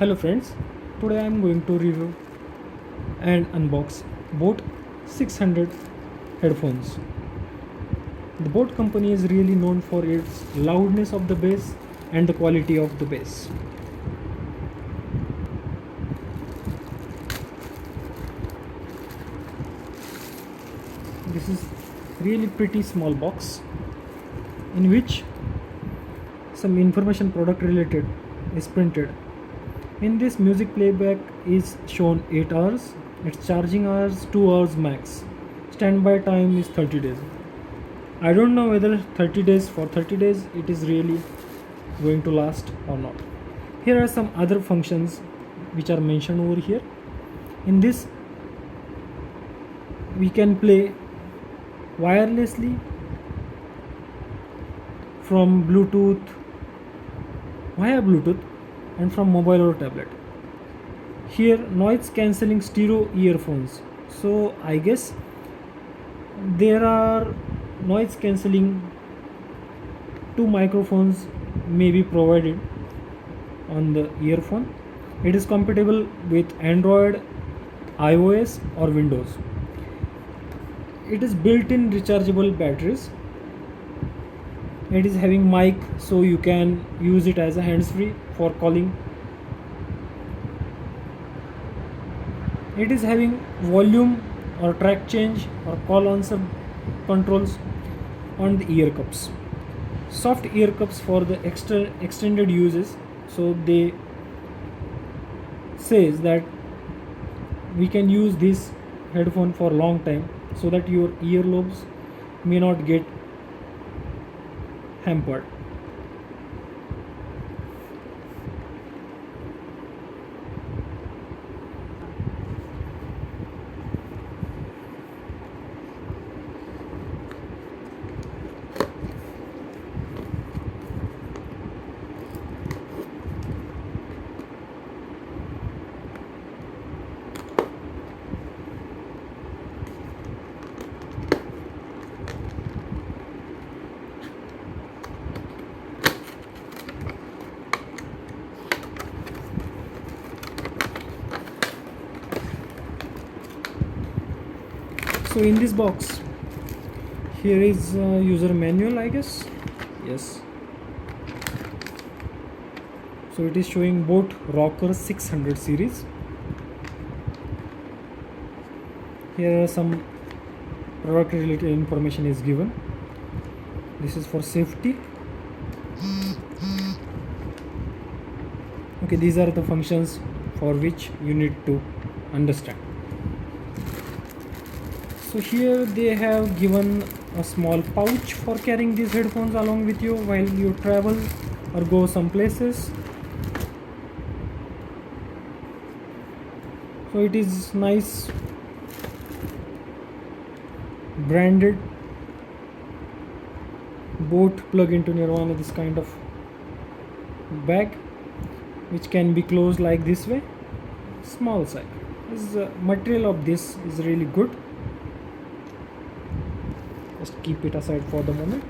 Hello friends, today I am going to review and unbox Boat 600 headphones. The Boat company is really known for its loudness of the bass and the quality of the bass. This is really pretty small box in which some information product related is printed. In this, music playback is shown 8 hours, its charging hours 2 hours max, standby time is 30 days. I don't know whether 30 days for 30 days it is really going to last or not. Here are some other functions which are mentioned over here. In this, we can play wirelessly from Bluetooth, via Bluetooth, and from mobile or tablet. Here, noise cancelling stereo earphones. So I guess there are noise cancelling two microphones may be provided on the earphone. It is compatible with Android, iOS or Windows. It is built-in rechargeable batteries. It is having mic, so you can use it as a hands-free for calling. It is having volume or track change or call answer controls on the ear cups. Soft ear cups for the extended uses. So they says that we can use this headphone for a long time so that your earlobes may not get hampered. So in this box, here is a user manual, I guess. Yes. So it is showing Boat Rocker 600 series. Here are some product related information is given. This is for safety. Okay, these are the functions for which you need to understand. So here they have given a small pouch for carrying these headphones along with you while you travel or go some places. So it is nice branded Boat plug into Nirvana, this kind of bag which can be closed like this way, small size. This material of this is really good. Just keep it aside for the moment.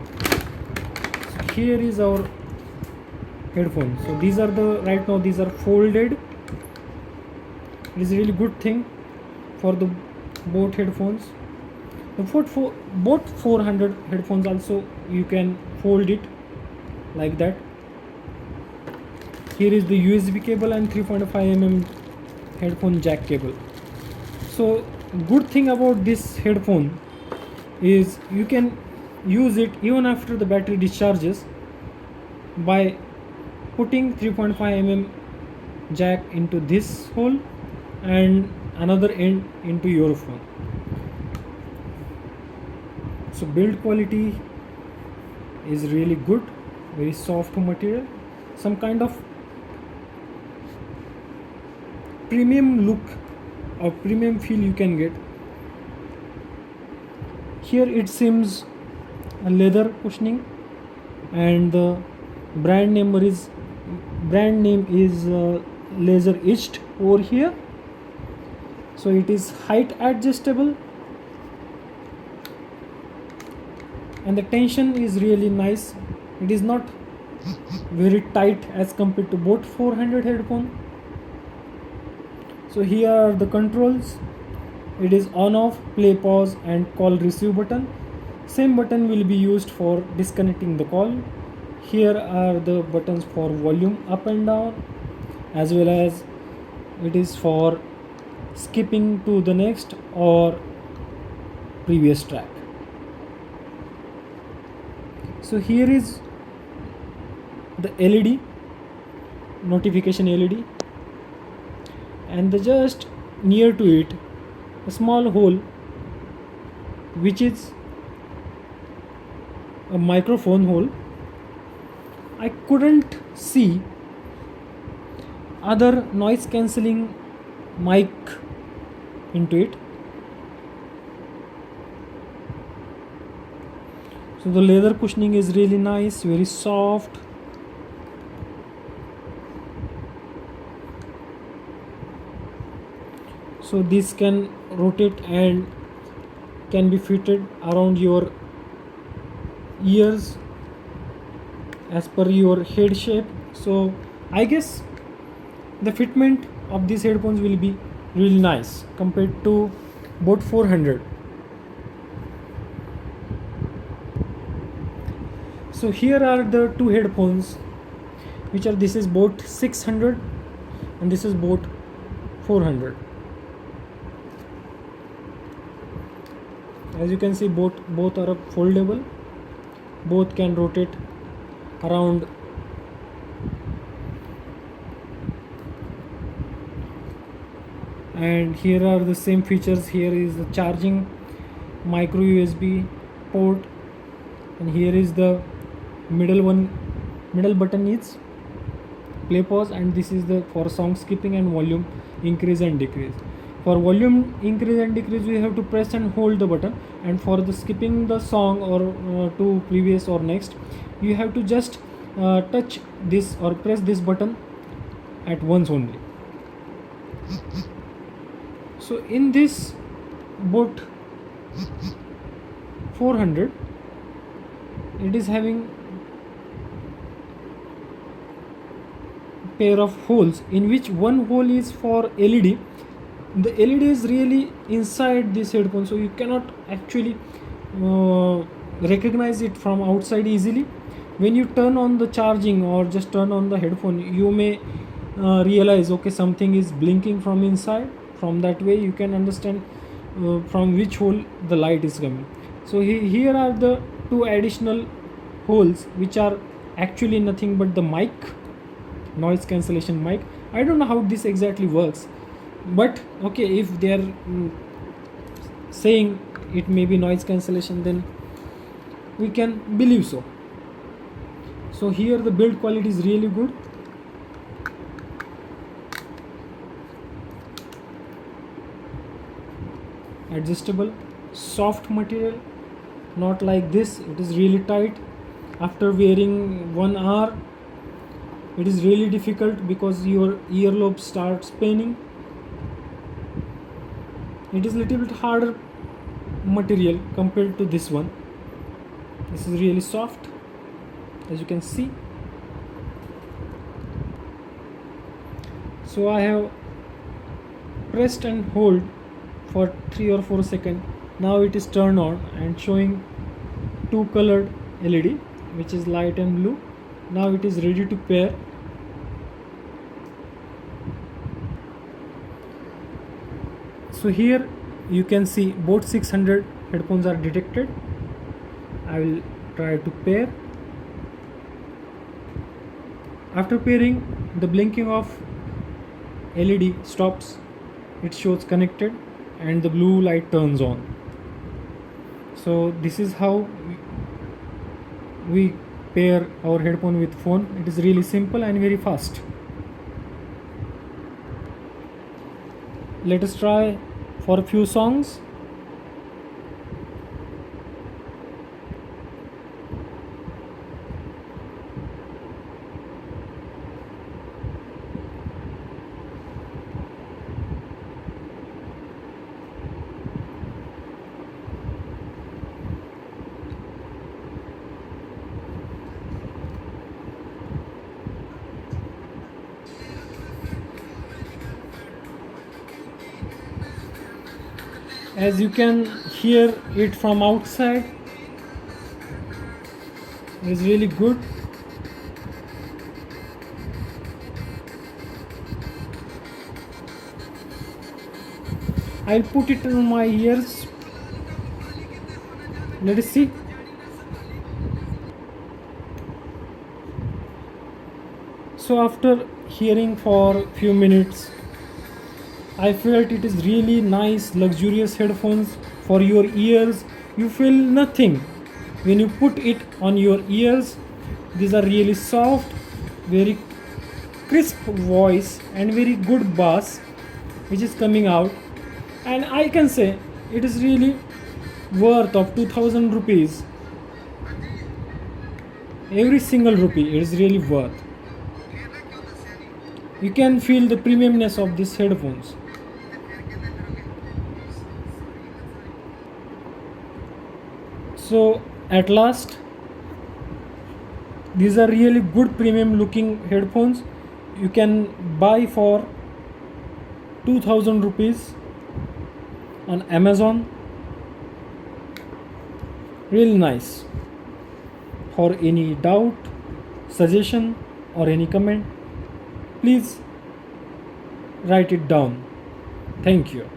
So here is our headphones. So these are right now these are folded. It is a really good thing for the Boat headphones. The Boat 400 headphones also you can fold it like that. Here is the USB cable and 3.5mm headphone jack cable. So good thing about this headphone is you can use it even after the battery discharges by putting 3.5mm jack into this hole and another end into your phone. So build quality is really good, very soft material, some kind of premium look or premium feel you can get. Here it seems a leather cushioning, and the brand name is laser etched over here. So it is height adjustable and the tension is really nice. It is not very tight as compared to Boat 400 headphone. So here are the controls. It is on off, play, pause and call receive button. Same button will be used for disconnecting the call. Here are the buttons for volume up and down, as well as it is for skipping to the next or previous track. So here is the LED, notification LED, and the just near to it a small hole which is a microphone hole. I couldn't see other noise cancelling mic into it. So the leather cushioning is really nice, very soft. So this can rotate and can be fitted around your ears as per your head shape. So I guess the fitment of these headphones will be really nice compared to Boat 400. So here are the two headphones, which are, this is Boat 600 and this is Boat 400. As you can see, both are foldable, both can rotate around. And here are the same features. Here is the charging micro USB port, and here is the middle button is play, pause, and this is the for song skipping and volume increase and decrease. For volume increase and decrease we have to press and hold the button, and for the skipping the song or to previous or next, you have to just touch this or press this button at once only. So in this Boat 400, it is having pair of holes, in which one hole is for LED. The LED is really inside this headphone, so you cannot actually recognize it from outside easily. When you turn on the charging or just turn on the headphone, you may realize, okay, something is blinking from inside. From that way you can understand from which hole the light is coming. So here are the two additional holes, which are actually nothing but the mic, noise cancellation mic. I don't know how this exactly works, but okay, if they are saying it may be noise cancellation, then we can believe so. So here the build quality is really good. Adjustable, soft material, not like this, it is really tight. After wearing 1 hour, it is really difficult because your earlobe starts paining. It is little bit harder material compared to this one. This is really soft, as you can see. So I have pressed and hold for 3 or 4 seconds. Now it is turned on and showing two colored LED, which is light and blue. Now it is ready to pair. So here you can see Boat 600 headphones are detected. I will try to pair. After pairing, the blinking of LED stops, it shows connected, and the blue light turns on. So this is how we pair our headphone with phone. It is really simple and very fast. Let us try for a few songs. As you can hear it from outside, it is really good. I'll put it in my ears. Let us see. So after hearing for few minutes, I felt it is really nice, luxurious headphones for your ears. You feel nothing when you put it on your ears. These are really soft, very crisp voice and very good bass which is coming out, and I can say it is really worth of 2000 rupees. Every single rupee is really worth. You can feel the premiumness of these headphones. So at last, these are really good premium looking headphones. You can buy for 2000 rupees on Amazon. Really nice. For any doubt, suggestion or any comment, please write it down. Thank you.